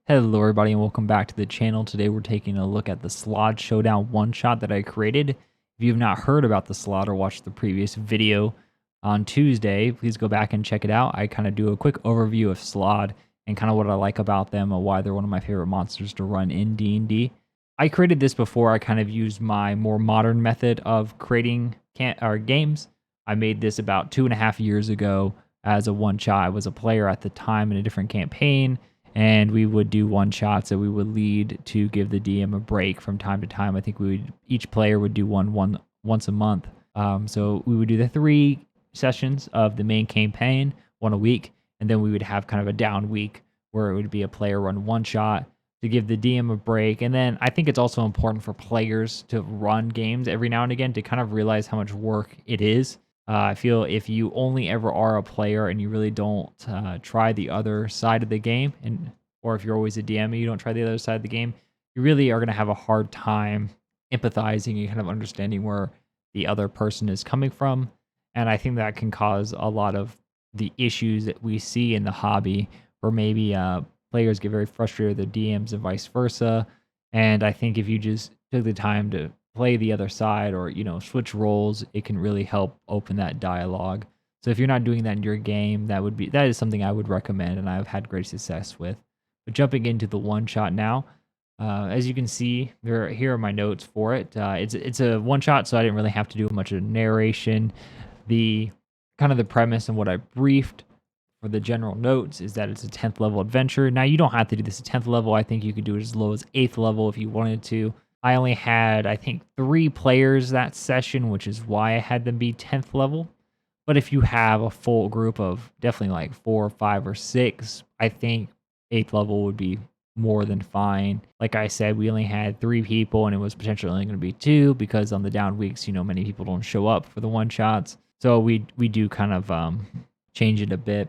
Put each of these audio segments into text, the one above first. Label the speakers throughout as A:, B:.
A: Hello everybody and welcome back to the channel. Today we're taking a look at the Slaad Showdown one-shot that I created. If you've not heard about the Slaad or watched the previous video on Tuesday, please go back and check it out. I kind of do a quick overview of Slaad and kind of what I like about them and why they're one of my favorite monsters to run in D&D. I created this before I kind of used my more modern method of creating games. I made this about 2.5 years ago as a one-shot. I was a player at the time in a different campaign, and we would do one shots that we would lead to give the DM a break from time to time. I think each player would do one once a month. So we would do the 3 sessions of the main campaign, one a week, and then we would have kind of a down week where it would be a player run one shot to give the DM a break. And then I think it's also important for players to run games every now and again to kind of realize how much work it is. I feel if you only ever are a player and you really don't try the other side of the game, or if you're always a DM and you don't try the other side of the game, you really are going to have a hard time empathizing and kind of understanding where the other person is coming from. And I think that can cause a lot of the issues that we see in the hobby, where maybe players get very frustrated with their DMs and vice versa. And I think if you just took the time to play the other side or switch roles, it can really help open that dialogue. So if you're not doing that in your game, that is something I would recommend and I've had great success with. But jumping into the one shot now, as you can see here are my notes for it. It's a one shot, so I didn't really have to do much of narration. The kind of the premise and what I briefed for the general notes is that it's a 10th level adventure. Now you don't have to do this at 10th level. I think you could do it as low as 8th level if you wanted to. I only had, I think, 3 players that session, which is why I had them be 10th level. But if you have a full group of definitely like 4, 5, or 6, I think 8th level would be more than fine. Like I said, we only had 3 people, and it was potentially only going to be 2 because on the down weeks, many people don't show up for the one shots. So we do kind of change it a bit,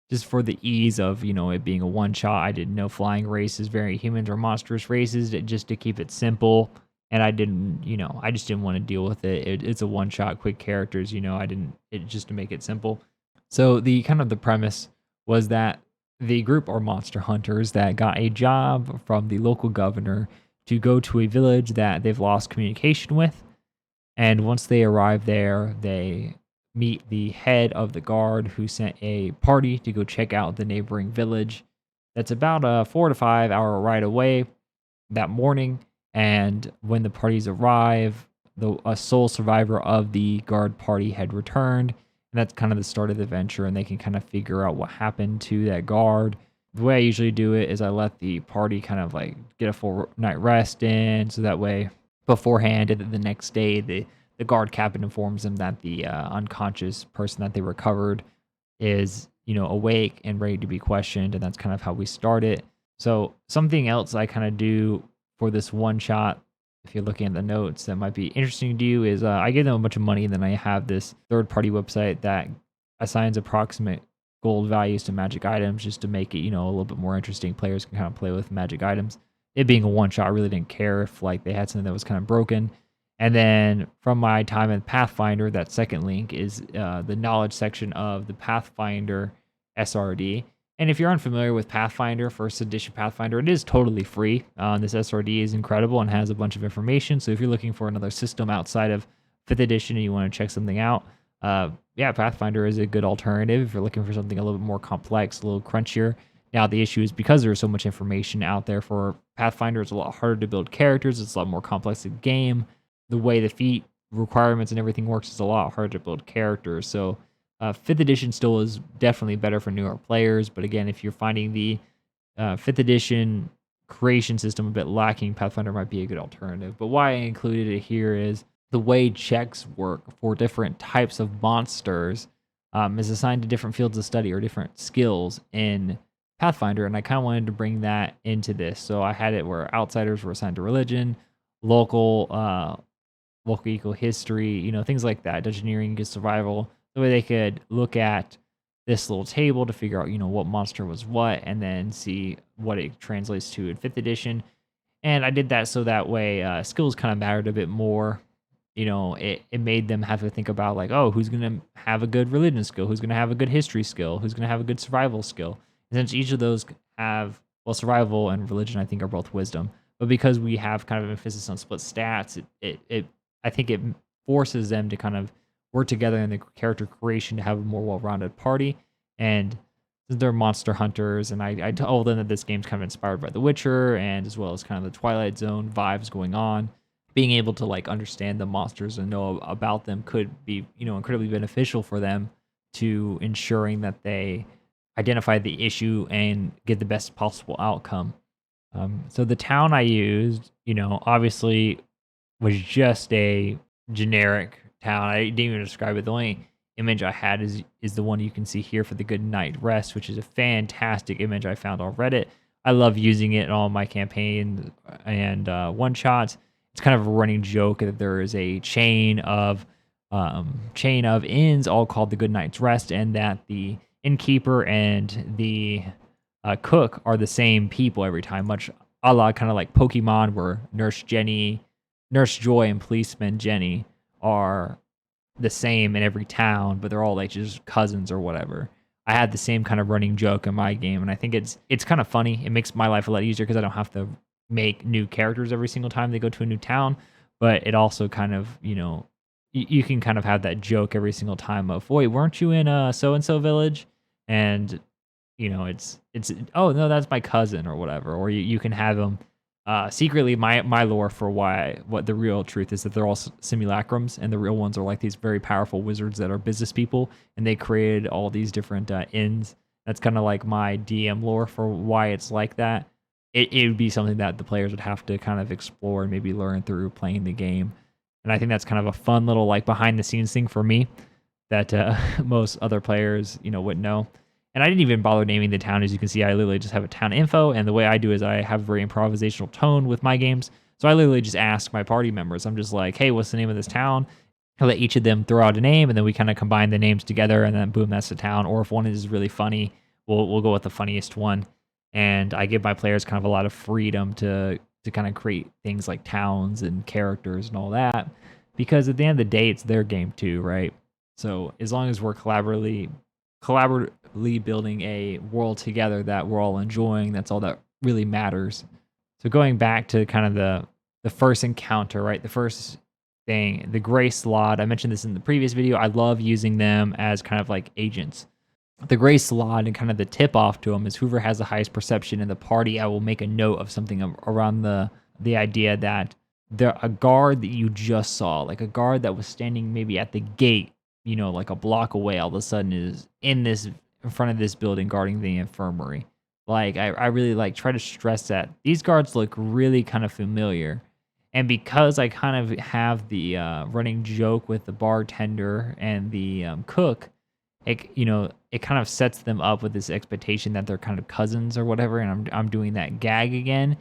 A: just for the ease of it being a one shot. I didn't know flying races, variant humans, or monstrous races, just to keep it simple. And I just didn't want to deal with it. It's a one shot, quick characters. Just to make it simple. So the premise was that the group are monster hunters that got a job from the local governor to go to a village that they've lost communication with. And once they arrive there, they meet the head of the guard who sent a party to go check out the neighboring village. That's about a 4 to 5 hour ride away that morning. And when the parties arrive, a sole survivor of the guard party had returned. And that's kind of the start of the adventure, and they can kind of figure out what happened to that guard. The way I usually do it is I let the party kind of like get a full night rest in, so that way beforehand, and then the next day, the guard captain informs them that the unconscious person that they recovered is, awake and ready to be questioned. And that's kind of how we start it. So something else I kind of do for this one shot, if you're looking at the notes, that might be interesting to you is I give them a bunch of money, and then I have this third-party website that assigns approximate gold values to magic items just to make it, a little bit more interesting. Players can kind of play with magic items. It being a one shot, I really didn't care if like they had something that was kind of broken. And then from my time in Pathfinder, that second link is the knowledge section of the Pathfinder SRD. And if you're unfamiliar with Pathfinder, first edition Pathfinder, it is totally free. This SRD is incredible and has a bunch of information. So if you're looking for another system outside of 5th edition and you want to check something out, Pathfinder is a good alternative. If you're looking for something a little bit more complex, a little crunchier. Now, the issue is because there's so much information out there for Pathfinder, it's a lot harder to build characters. It's a lot more complex of game. The way the feat requirements and everything works is a lot harder to build characters. So 5th edition still is definitely better for newer players. But again, if you're finding the 5th edition creation system a bit lacking, Pathfinder might be a good alternative. But why I included it here is the way checks work for different types of monsters is assigned to different fields of study or different skills in Pathfinder. And I kind of wanted to bring that into this. So I had it where outsiders were assigned to religion, local equal history, things like that, dungeoneering, survival. The way they could look at this little table to figure out, what monster was what, and then see what it translates to in 5th edition. And I did that so that way skills kind of mattered a bit more. It made them have to think about like, oh, who's going to have a good religion skill? Who's going to have a good history skill? Who's going to have a good survival skill? And since each of those have well, survival and religion I think are both wisdom, but because we have kind of emphasis on split stats, it I think it forces them to kind of work together in the character creation to have a more well-rounded party. And since they're monster hunters, and I told them that this game's kind of inspired by The Witcher, and as well as kind of the Twilight Zone vibes going on, being able to like understand the monsters and know about them could be, incredibly beneficial for them to ensuring that they identify the issue and get the best possible outcome. So the town I used, obviously was just a generic town. I didn't even describe it. The only image I had is the one you can see here for the Good Night Rest, which is a fantastic image I found on Reddit. I love using it in all my campaigns and one shots. It's kind of a running joke that there is a chain of inns all called the Good Night's Rest, and that the innkeeper and the cook are the same people every time, much a la kind of like Pokemon, where Nurse Joy, and Policeman Jenny are the same in every town, but they're all like just cousins or whatever. I had the same kind of running joke in my game, and I think it's kind of funny. It makes my life a lot easier because I don't have to make new characters every single time they go to a new town, but it also kind of, you can kind of have that joke every single time of, wait, weren't you in a so and so village? And it's oh no, that's my cousin or whatever. Or you can have them secretly. My lore for what the real truth is that they're all simulacrums, and the real ones are like these very powerful wizards that are business people, and they created all these different inns. That's kind of like my DM lore for why it's like that. It would be something that the players would have to kind of explore and maybe learn through playing the game. And I think that's kind of a fun little like behind the scenes thing for me that most other players, wouldn't know. And I didn't even bother naming the town. As you can see, I literally just have a town info. And the way I do is I have a very improvisational tone with my games. So I literally just ask my party members. I'm just like, hey, what's the name of this town? I let each of them throw out a name, and then we kind of combine the names together, and then boom, that's the town. Or if one is really funny, we'll go with the funniest one. And I give my players kind of a lot of freedom to kind of create things like towns and characters and all that. Because at the end of the day, it's their game too, right? So as long as we're collaboratively building a world together that we're all enjoying, that's all that really matters. So going back to kind of the first encounter, right? The first thing, the Gray Slaad, I mentioned this in the previous video. I love using them as kind of like agents. The Gray Slaad, and kind of the tip off to them is whoever has the highest perception in the party, I will make a note of something around the idea that a guard that you just saw, like a guard that was standing maybe at the gate, like a block away, all of a sudden is in front of this building guarding the infirmary. Like I really like try to stress that these guards look really kind of familiar. And because I kind of have the running joke with the bartender and the cook, it kind of sets them up with this expectation that they're kind of cousins or whatever. And I'm doing that gag again.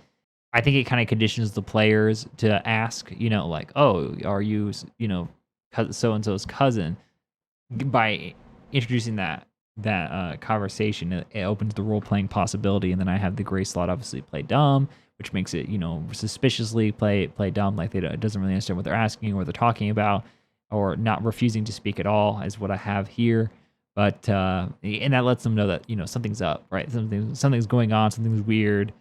A: I think it kind of conditions the players to ask, like, oh, are you, so and so's cousin? By introducing that conversation, it opens the role playing possibility. And then I have the Gray Slot obviously play dumb, which makes it suspiciously play dumb, like it doesn't really understand what they're asking or what they're talking about, or not refusing to speak at all is what I have here. But and that lets them know that something's up, right? Something's going on, something's weird.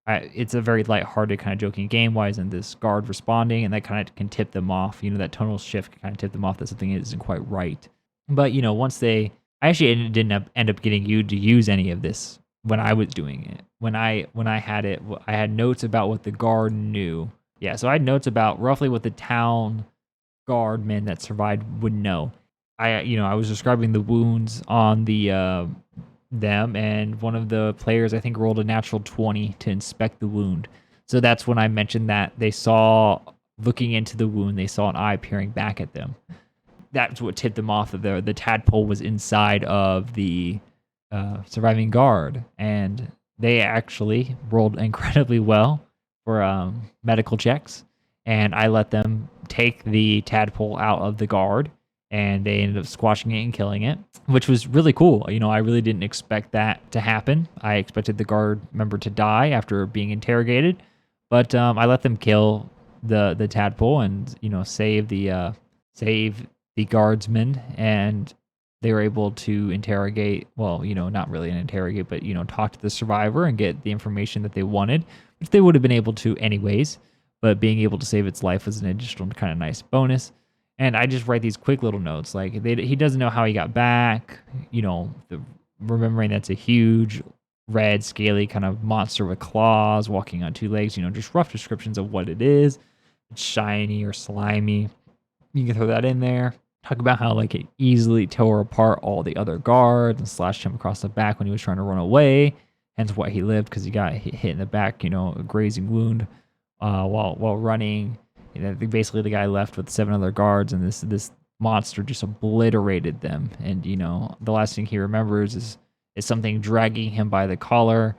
A: It's a very lighthearted kind of joking game. Why isn't this guard responding? And that kind of can tip them off. That tonal shift can kind of tip them off that something isn't quite right. But once I actually didn't end up getting you to use any of this when I was doing it. When I had it, I had notes about what the guard knew. Yeah, so I had notes about roughly what the town guardmen that survived would know. I was describing the wounds on the them, and one of the players I think rolled a natural 20 to inspect the wound. So that's when I mentioned that they saw, looking into the wound, they saw an eye peering back at them. That's what tipped them off that the tadpole was inside of the surviving guard, and they actually rolled incredibly well for medical checks, and I let them take the tadpole out of the guard, and they ended up squashing it and killing it, which was really cool. I really didn't expect that to happen. I expected the guard member to die after being interrogated, but I let them kill the tadpole and save the guardsman. And they were able to interrogate, well, not really an interrogate, but, talk to the survivor and get the information that they wanted, which they would have been able to anyways. But being able to save its life was an additional kind of nice bonus. And I just write these quick little notes. Like, he doesn't know how he got back, remembering that's a huge, red, scaly kind of monster with claws walking on two legs, just rough descriptions of what it is. It's shiny or slimy. You can throw that in there. Talk about how like it easily tore apart all the other guards and slashed him across the back when he was trying to run away. Hence why he lived, because he got hit in the back, a grazing wound while running. Basically the guy left with 7 other guards, and this monster just obliterated them. And the last thing he remembers is something dragging him by the collar.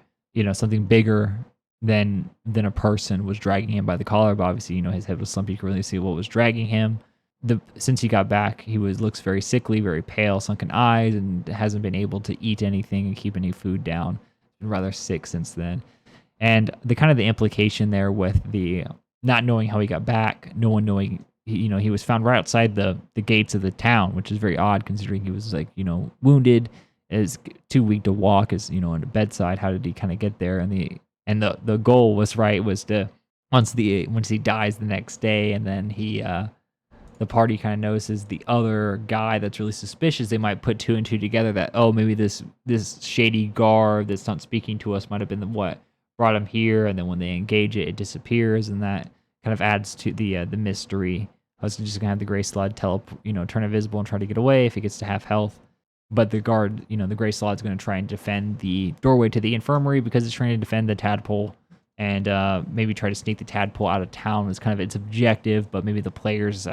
A: Something bigger than a person was dragging him by the collar. But obviously, his head was slumpy. You could really see what was dragging him. Since he got back, he looks very sickly, very pale, sunken eyes, and hasn't been able to eat anything and keep any food down. Been rather sick since then. And the implication there with the not knowing how he got back, no one knowing, he was found right outside the gates of the town, which is very odd considering he was wounded, is too weak to walk, is on the bedside. How did he kind of get there? And the goal was to once he dies the next day, and then the party kind of notices the other guy that's really suspicious. They might put 2 and 2 together that, oh, maybe this shady guard that's not speaking to us might have been what brought him here. And then when they engage it, it disappears, and that kind of adds to the mystery. I was just gonna have the gray Slaad turn invisible and try to get away if he gets to half health. But the guard, the gray Slaad's going to try and defend the doorway to the infirmary because it's trying to defend the tadpole, and maybe try to sneak the tadpole out of town is kind of its objective. But maybe the players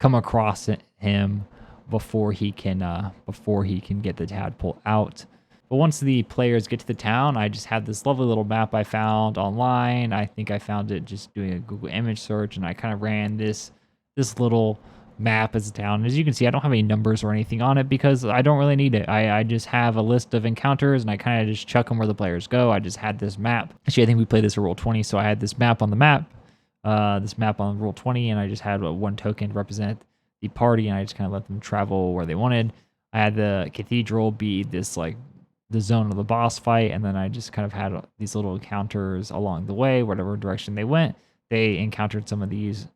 A: come across him before he can get the tadpole out. But once the players get to the town, I just have this lovely little map I found online. I think I found it just doing a Google image search, and I kind of ran this little map as a town. As you can see, I don't have any numbers or anything on it because I don't really need it. I just have a list of encounters, and I kind of just chuck them where the players go. I just had this map. Actually, I think we played this at Roll20, so I had this map on the map, this map on Roll20, and I just had one token represent the party, and I just kind of let them travel where they wanted. I had the cathedral be this the zone of the boss fight, and then I just kind of had these little encounters along the way, whatever direction they went. They encountered some of these,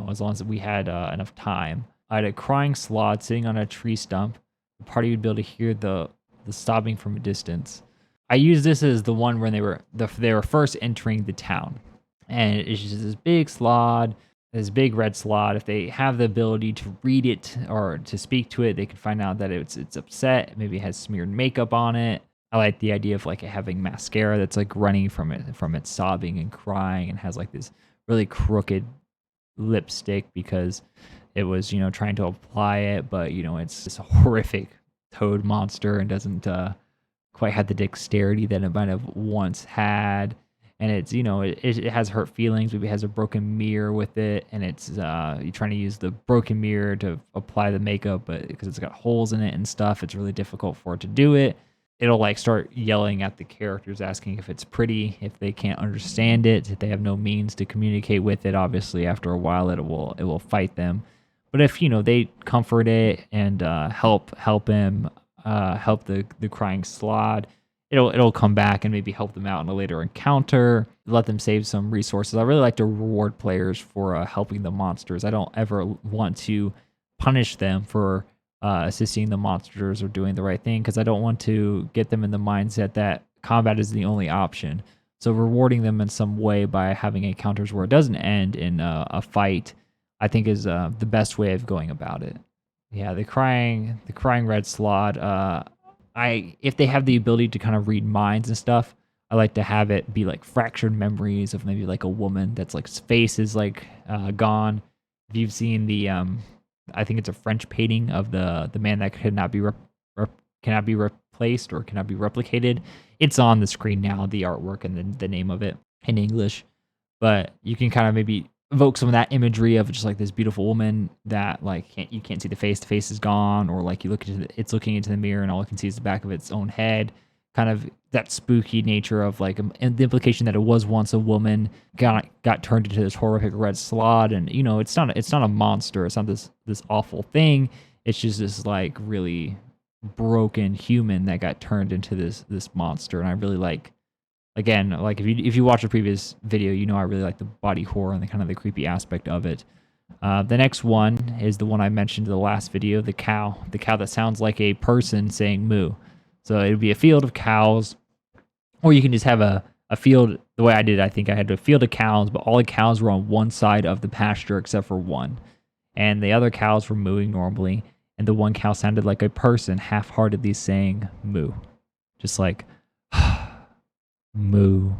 A: as long as we had enough time. I had a crying Slaad sitting on a tree stump. The party would be able to hear the sobbing from a distance. I used this as the one when they were first entering the town, and it's just this big Slaad, this big red Slaad. If they have the ability to read it or to speak to it, they can find out that it's upset. Maybe it has smeared makeup on it. I like the idea of it having mascara that's running from its sobbing and crying, and has this really crooked lipstick because it was trying to apply it, but it's this horrific toad monster and doesn't quite have the dexterity that it might have once had. And it's it has hurt feelings. Maybe it has a broken mirror with it, and it's you're trying to use the broken mirror to apply the makeup, but because it's got holes in it and stuff, it's really difficult for it to do it. It'll start yelling at the characters, asking if it's pretty, if they can't understand it, if they have no means to communicate with it. Obviously, after a while, it will fight them. But if they comfort it and help him, help the crying Slaad, it'll come back and maybe help them out in a later encounter. Let them save some resources. I really like to reward players for helping the monsters. I don't ever want to punish them for assisting the monsters or doing the right thing, because I don't want to get them in the mindset that combat is the only option. So rewarding them in some way by having encounters where it doesn't end in a fight, I think is the best way of going about it. Yeah, the crying red Slaad. If they have the ability to kind of read minds and stuff, I like to have it be fractured memories of maybe a woman that's face is gone. If you've seen the I think it's a French painting of the man that cannot be replaced or cannot be replicated. It's on the screen now, the artwork and the name of it in English. But you can kind of maybe evoke some of that imagery of just this beautiful woman that you can't see the face is gone, or you look into it's looking into the mirror and all you can see is the back of its own head. Kind of that spooky nature of and the implication that it was once a woman, got turned into this horrific red Slaad, and it's not a monster. It's not this awful thing. It's just this like really broken human that got turned into this monster. And I really like, again, like if you watch a previous video, you know I really like the body horror and the kind of the creepy aspect of it. The next one is the one I mentioned in the last video, the cow that sounds like a person saying moo. So it would be a field of cows, or you can just have a field. The way I did it, I think I had a field of cows, but all the cows were on one side of the pasture except for one. And the other cows were mooing normally, and the one cow sounded like a person half-heartedly saying moo. Just like, moo.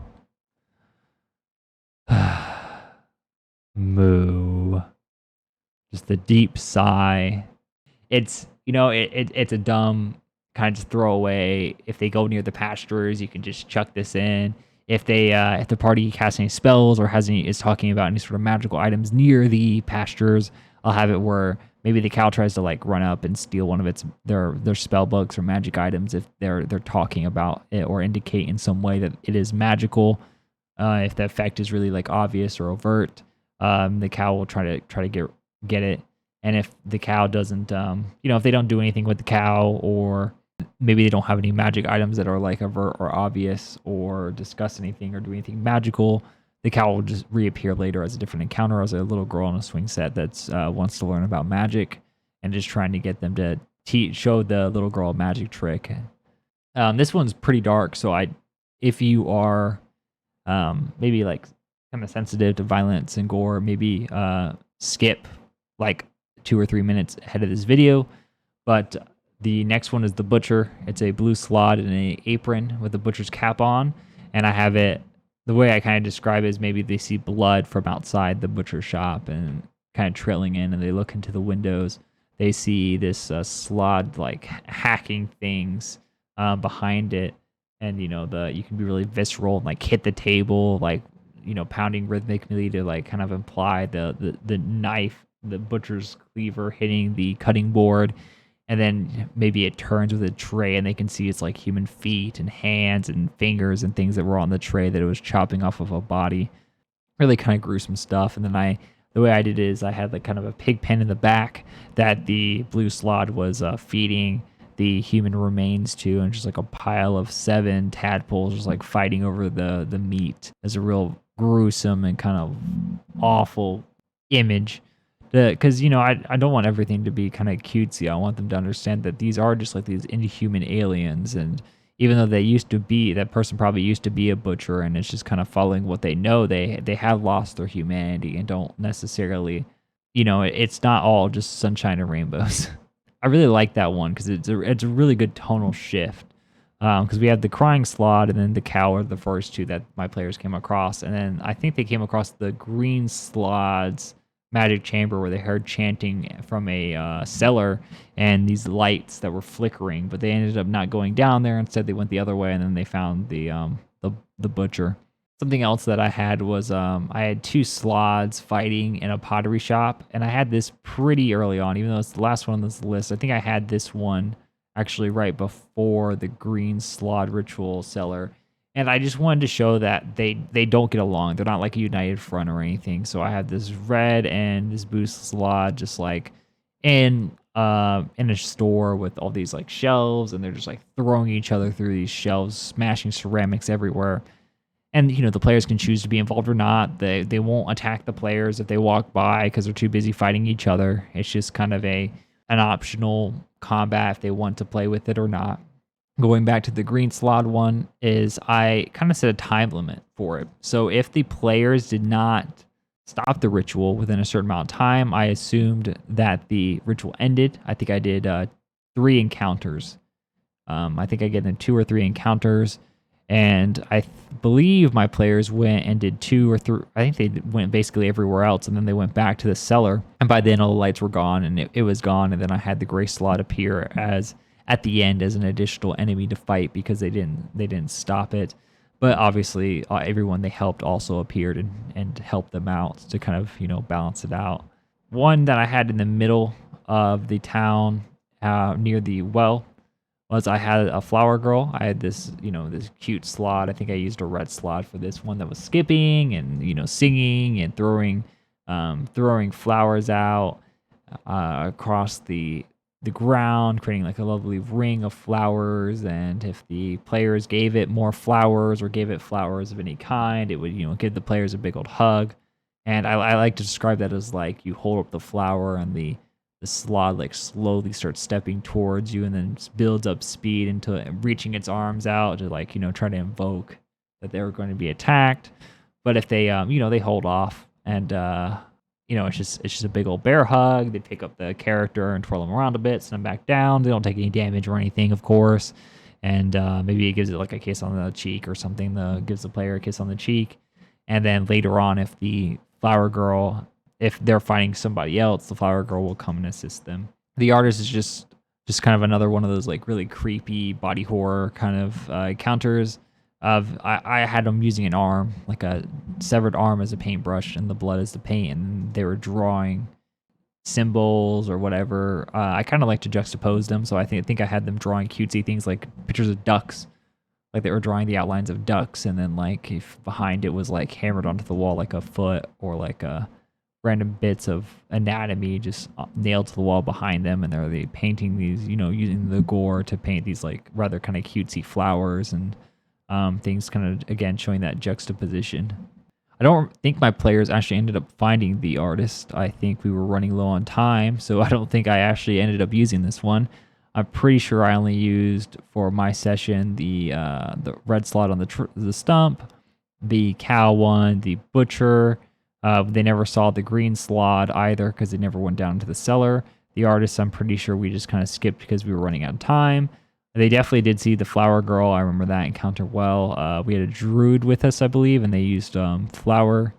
A: Moo. Just the deep sigh. It's, it's a dumb kind of just throw away. If they go near the pastures, you can just chuck this in. If the party casts any spells or is talking about any sort of magical items near the pastures, I'll have it where maybe the cow tries to like run up and steal one of their spell books or magic items if they're talking about it or indicate in some way that it is magical. If the effect is really like obvious or overt, the cow will try to get it. And if the cow doesn't, if they don't do anything with the cow, or maybe they don't have any magic items that are like overt or obvious or discuss anything or do anything magical, the cow will just reappear later as a different encounter, as a little girl in a swing set that's wants to learn about magic and just trying to get them to show the little girl a magic trick. This one's pretty dark, so if you are maybe like kind of sensitive to violence and gore, maybe skip like 2 or 3 minutes ahead of this video. But the next one is the butcher. It's a blue Slaad in an apron with a butcher's cap on, and I have it, the way I kind of describe it is maybe they see blood from outside the butcher shop and kind of trailing in, and they look into the windows. They see this Slaad like hacking things behind it, and you can be really visceral and like hit the table, like pounding rhythmically to like kind of imply the knife, the butcher's cleaver hitting the cutting board. And then maybe it turns with a tray and they can see it's like human feet and hands and fingers and things that were on the tray that it was chopping off of a body. Really kind of gruesome stuff. And then the way I did it is I had like kind of a pig pen in the back that the blue Slaad was feeding the human remains to, and just like a pile of 7 tadpoles just like fighting over the meat. As a real gruesome and kind of awful image. Because I don't want everything to be kind of cutesy. I want them to understand that these are just like these inhuman aliens, and even though that person probably used to be a butcher, and it's just kind of following what they know, they have lost their humanity and don't necessarily, it's not all just sunshine and rainbows. I really like that one because it's a really good tonal shift. Because we have the crying Slaad and then the cow are the first two that my players came across, and then I think they came across the green Slaad's magic chamber where they heard chanting from a cellar and these lights that were flickering, but they ended up not going down there. Instead, they went the other way, and then they found the butcher. Something else that I had was I had 2 Slaads fighting in a pottery shop, and I had this pretty early on, even though it's the last one on this list. I think I had this one actually right before the green Slaad ritual cellar. And I just wanted to show that they don't get along. They're not like a united front or anything. So I had this red and this blue Slaad just like in a store with all these like shelves, and they're just like throwing each other through these shelves, smashing ceramics everywhere. And the players can choose to be involved or not. They won't attack the players if they walk by because they're too busy fighting each other. It's just kind of an optional combat if they want to play with it or not. Going back to the green Slaad one, is I kind of set a time limit for it. So if the players did not stop the ritual within a certain amount of time, I assumed that the ritual ended. I think I did 3 encounters. I think I get in 2 or 3 encounters, and I believe my players went and did 2 or 3. I think they went basically everywhere else, and then they went back to the cellar. And by then, all the lights were gone, and it was gone. And then I had the gray Slaad appear at the end as an additional enemy to fight because they didn't stop it. But obviously, everyone they helped also appeared and helped them out to kind of balance it out. One that I had in the middle of the town near the well was I had a flower girl. I had this this cute Slaad. I think I used a red Slaad for this one that was skipping and singing and throwing flowers out across the the ground, creating like a lovely ring of flowers. And if the players gave it more flowers or gave it flowers of any kind, it would, give the players a big old hug. And I like to describe that as like you hold up the flower and the Slaad like slowly starts stepping towards you and then builds up speed into reaching its arms out to like, try to invoke that they were going to be attacked. But if they, they hold off and, it's just a big old bear hug. They pick up the character and twirl them around a bit, send them back down. They don't take any damage or anything, of course. And maybe it gives it like a kiss on the cheek or something. Gives the player a kiss on the cheek. And then later on, if the flower girl, if they're fighting somebody else, the flower girl will come and assist them. The artist is just kind of another one of those like really creepy body horror kind of encounters. I had them using an arm, like a severed arm as a paintbrush, and the blood as the paint, and they were drawing symbols or whatever. I kind of like to juxtapose them, so I think I had them drawing cutesy things like pictures of ducks, like they were drawing the outlines of ducks, and then like if behind it was like hammered onto the wall like a foot or like a random bits of anatomy just nailed to the wall behind them, and they're painting these, using the gore to paint these like rather kind of cutesy flowers and things, kind of again showing that juxtaposition. I don't think my players actually ended up finding the artist. I think we were running low on time, so I don't think I actually ended up using this one. I'm pretty sure I only used for my session the red Slaad on the stump, the cow one, the butcher. They never saw the green Slaad either because it never went down into the cellar. The artist, I'm pretty sure we just kind of skipped because we were running out of time. They definitely did see the flower girl. I remember that encounter well. We had a druid with us, I believe, and they used flower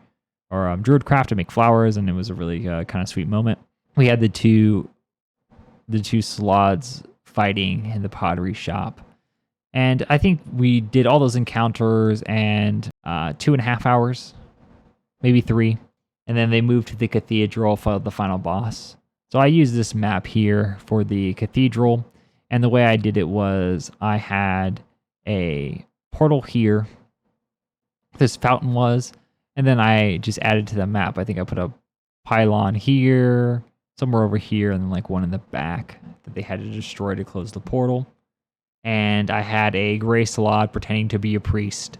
A: or druid craft to make flowers, and it was a really kind of sweet moment. We had the two Slaads fighting in the pottery shop, and I think we did all those encounters and 2.5 hours, maybe 3, and then they moved to the cathedral for the final boss. So I used this map here for the cathedral. And the way I did it was I had a portal here, this fountain was, and then I just added to the map. I think I put a pylon here, somewhere over here, and then like one in the back that they had to destroy to close the portal. And I had a gray Slaad pretending to be a priest,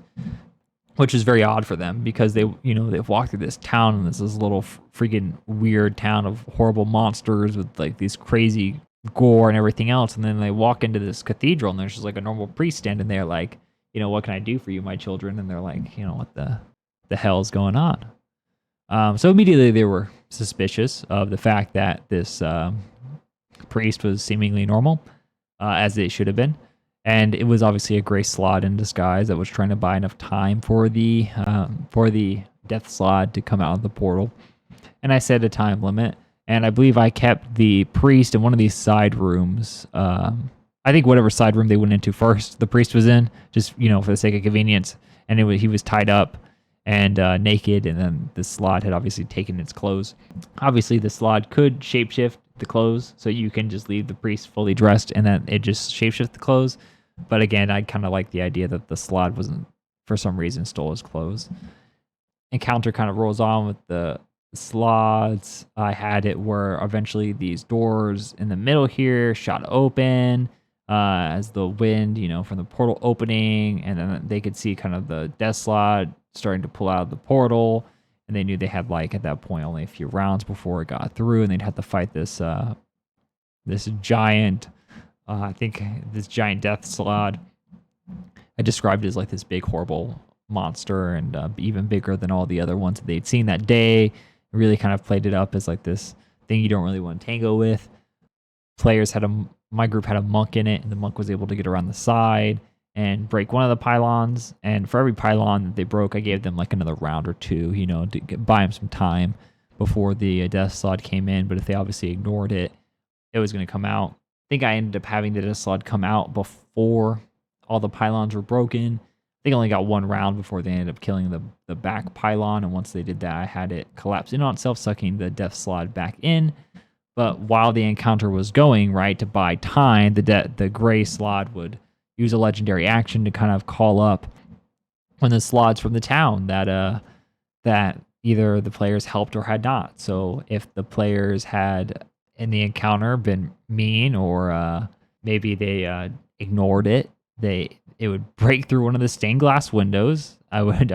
A: which is very odd for them because they've walked through this town and this little freaking weird town of horrible monsters with like these crazy gore and everything else, and then they walk into this cathedral and there's just like a normal priest standing there like, what can I do for you, my children? And they're like, what the hell's going on? So immediately they were suspicious of the fact that this priest was seemingly normal, as it should have been, and it was obviously a gray Slaad in disguise that was trying to buy enough time for the death Slaad to come out of the portal. And I set a time limit. And I believe I kept the priest in one of these side rooms. I think whatever side room they went into first, the priest was in, just, for the sake of convenience. And he was tied up and naked, and then the Slaad had obviously taken its clothes. Obviously, the Slaad could shapeshift the clothes, so you can just leave the priest fully dressed, and then it just shapeshift the clothes. But again, I kind of like the idea that the Slaad wasn't, for some reason, stole his clothes. Encounter kind of rolls on with the Slaads. I had it where eventually these doors in the middle here shot open as the wind, from the portal opening, and then they could see kind of the death Slaad starting to pull out of the portal, and they knew they had like at that point only a few rounds before it got through, and they'd have to fight this giant, this giant death Slaad. I described it as like this big horrible monster, and even bigger than all the other ones that they'd seen that day. Really kind of played it up as like this thing you don't really want to tango with. My group had a monk in it, and the monk was able to get around the side and break one of the pylons. And for every pylon that they broke, I gave them like another round or two, to buy them some time before the death Slaad came in. But if they obviously ignored it, it was going to come out. I think I ended up having the death Slaad come out before all the pylons were broken. They only got one round before they ended up killing the back pylon, and once they did that, I had it collapse in on itself, sucking the death Slaad back in. But while the encounter was going, right, to buy time, the gray Slaad would use a legendary action to kind of call up one of the Slaads from the town that either the players helped or had not. So if the players had in the encounter been mean, or maybe they ignored it, it would break through one of the stained glass windows. I would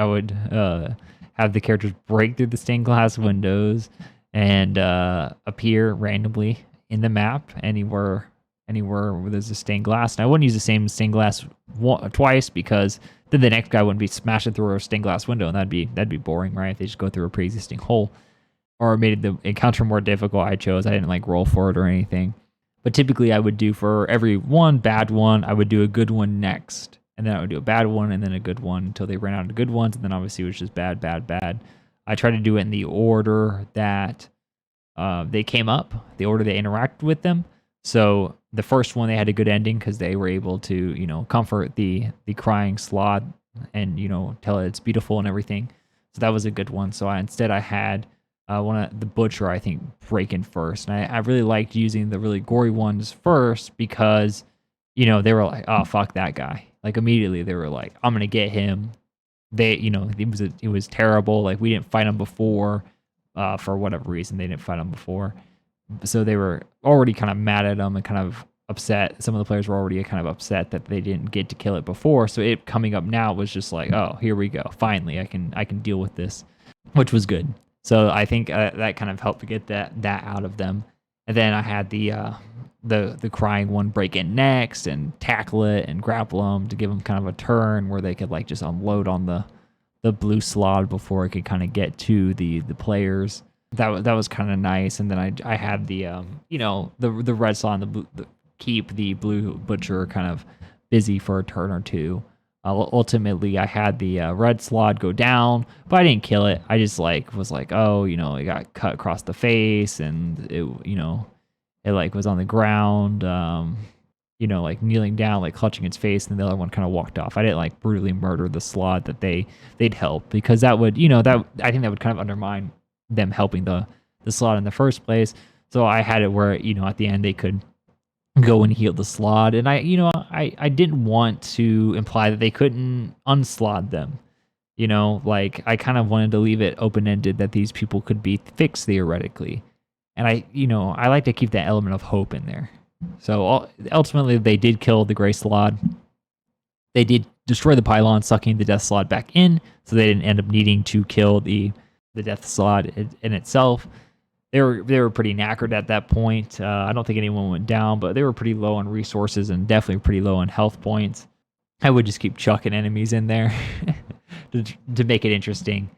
A: have the characters break through the stained glass windows and appear randomly in the map anywhere where there's a stained glass. And I wouldn't use the same stained glass twice, because then the next guy wouldn't be smashing through a stained glass window, and that'd be boring, right? If they just go through a pre-existing hole, or made the encounter more difficult. I didn't like roll for it or anything. But typically I would do, for every one bad one, I would do a good one next. And then I would do a bad one and then a good one until they ran out of good ones. And then obviously it was just bad, bad, bad. I try to do it in the order that they came up, the order they interacted with them. So the first one, they had a good ending because they were able to, comfort the crying Slaad and, tell it it's beautiful and everything. So that was a good one. So I had one of the butcher, I think, breaking first. And I really liked using the really gory ones first because, they were like, oh, fuck that guy. Like immediately they were like, I'm going to get him. It was terrible. Like we didn't fight him before for whatever reason. They didn't fight him before. So they were already kind of mad at him and kind of upset. Some of the players were already kind of upset that they didn't get to kill it before. So it coming up now was just like, oh, here we go. Finally, I can deal with this, which was good. So I think that kind of helped to get that out of them. And then I had the crying one break in next and tackle it and grapple them to give them kind of a turn where they could like just unload on the blue Slaad before it could kind of get to the players. That was kind of nice. And then I had the the red Slaad and keep the blue butcher kind of busy for a turn or two. Ultimately, I had the red Slaad go down, but I didn't kill it. I just was like, oh, it got cut across the face, and it was on the ground, like kneeling down, like clutching its face, and the other one kind of walked off. I didn't like brutally murder the Slaad that they'd help, because that would, that I think that would kind of undermine them helping the Slaad in the first place. So I had it where, at the end they could go and heal the Slaad, and I didn't want to imply that they couldn't unslaad them. I kind of wanted to leave it open-ended that these people could be fixed theoretically. And I like to keep that element of hope in there. So ultimately they did kill the gray Slaad. They did destroy the pylon, sucking the death Slaad back in, so they didn't end up needing to kill the death Slaad in itself. They were pretty knackered at that point. I don't think anyone went down, but they were pretty low on resources and definitely pretty low on health points. I would just keep chucking enemies in there to make it interesting.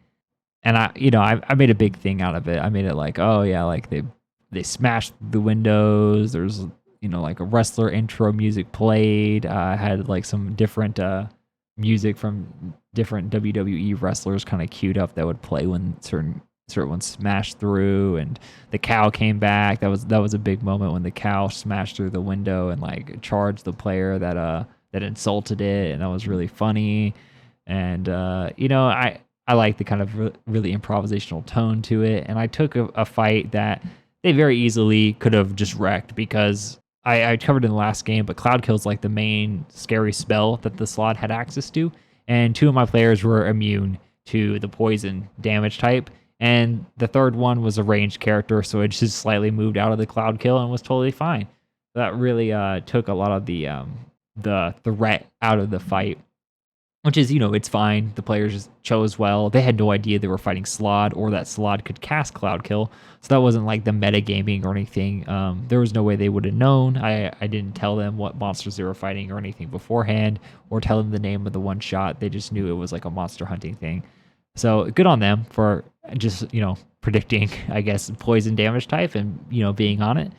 A: And I made a big thing out of it. I made it like, oh yeah, like they smashed the windows. There's like a wrestler intro music played. I had like some different music from different WWE wrestlers kind of queued up that would play when certain ones smashed through, and the cow came back. That was a big moment when the cow smashed through the window and like charged the player that insulted it, and that was really funny. And I like the kind of really improvisational tone to it. And I took a fight that they very easily could have just wrecked, because I covered in the last game, but Cloud Kill's like the main scary spell that the Slaad had access to, and two of my players were immune to the poison damage type. And the third one was a ranged character, so it just slightly moved out of the Cloud Kill and was totally fine. That really took a lot of the threat out of the fight, which is, it's fine. The players just chose well. They had no idea they were fighting Slaad, or that Slaad could cast Cloud Kill, so that wasn't like the metagaming or anything. There was no way they would have known. I didn't tell them what monsters they were fighting or anything beforehand, or tell them the name of the one shot. They just knew it was like a monster hunting thing. So good on them for just, predicting, I guess, poison damage type and, being on it.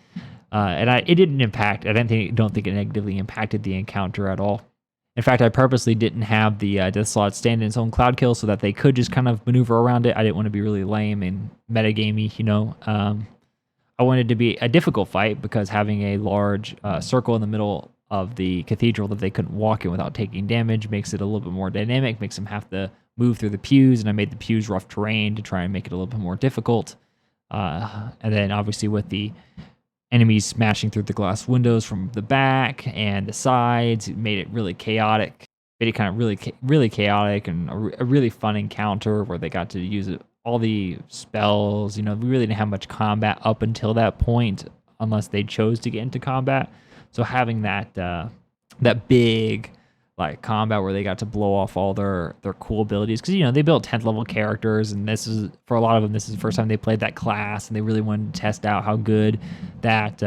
A: And it didn't impact. I don't think it negatively impacted the encounter at all. In fact, I purposely didn't have the Death Slaad stand in its own Cloud Kill so that they could just kind of maneuver around it. I didn't want to be really lame and metagamey, I wanted to be a difficult fight, because having a large circle in the middle of the cathedral that they couldn't walk in without taking damage makes it a little bit more dynamic, makes them have to move through the pews, and I made the pews rough terrain to try and make it a little bit more difficult. And then obviously with the enemies smashing through the glass windows from the back and the sides, it made it really chaotic. Made it kind of really chaotic, and a really fun encounter where they got to use all the spells. We really didn't have much combat up until that point. unless they chose to get into combat. So having that big like combat where they got to blow off all their cool abilities, because they built 10th level characters, and this is, for a lot of them, this is the first time they played that class, and they really wanted to test out how good that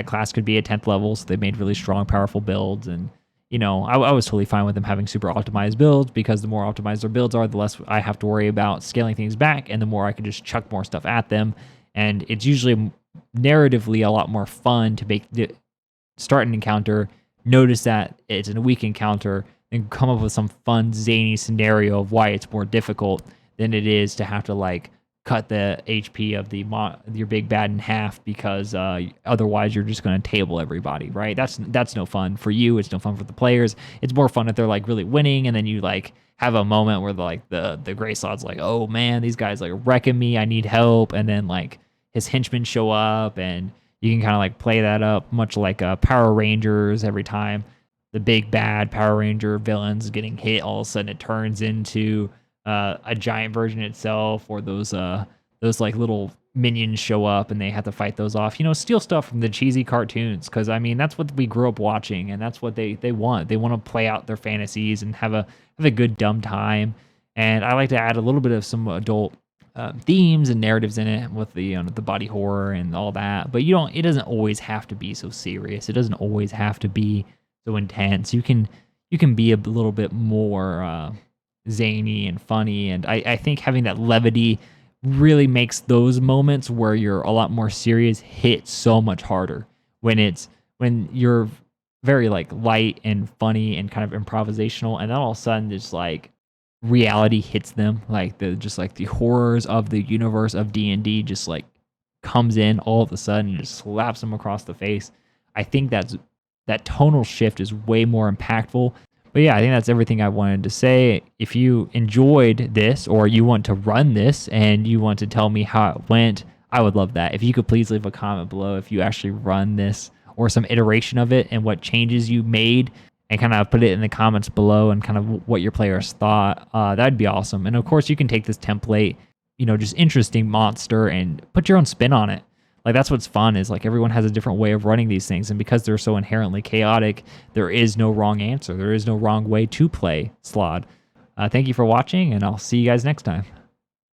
A: class could be at 10th level. So they made really strong, powerful builds, and I was totally fine with them having super optimized builds, because the more optimized their builds are, the less I have to worry about scaling things back, and the more I can just chuck more stuff at them. And it's usually narratively a lot more fun to start an encounter, notice that it's a weak encounter, and come up with some fun, zany scenario of why it's more difficult than it is to have to like cut the HP of your big bad in half, because otherwise you're just going to table everybody, right? That's no fun for you. It's no fun for the players. It's more fun if they're like really winning, and then you like have a moment where the Gray Slaad's like, oh man, these guys like wrecking me, I need help, and then like his henchmen show up, and you can kind of like play that up, much like Power Rangers. Every time the big bad Power Ranger villain's getting hit, all of a sudden it turns into a giant version itself, or those like little minions show up and they have to fight those off. Steal stuff from the cheesy cartoons, because I mean that's what we grew up watching, and that's what they want. They want to play out their fantasies and have a good dumb time. And I like to add a little bit of some adult themes and narratives in it with the body horror and all that. But it doesn't always have to be so serious. It doesn't always have to be so intense. You can be a little bit more zany and funny. And I think having that levity really makes those moments where you're a lot more serious hit so much harder, when you're very like light and funny and kind of improvisational, and then all of a sudden it's like reality hits them, like the horrors of the universe of D&D just like comes in all of a sudden and just slaps them across the face. I think that tonal shift is way more impactful. But yeah, I think that's everything I wanted to say. If you enjoyed this, or you want to run this and you want to tell me how it went, I would love that. If you could please leave a comment below if you actually run this, or some iteration of it, and what changes you made, and kind of put it in the comments below, and kind of what your players thought. That'd be awesome. And of course, you can take this template, just interesting monster, and put your own spin on it. Like, that's what's fun, is like everyone has a different way of running these things, and because they're so inherently chaotic, there is no wrong answer. There is no wrong way to play Slaad. Thank you for watching, and I'll see you guys next time.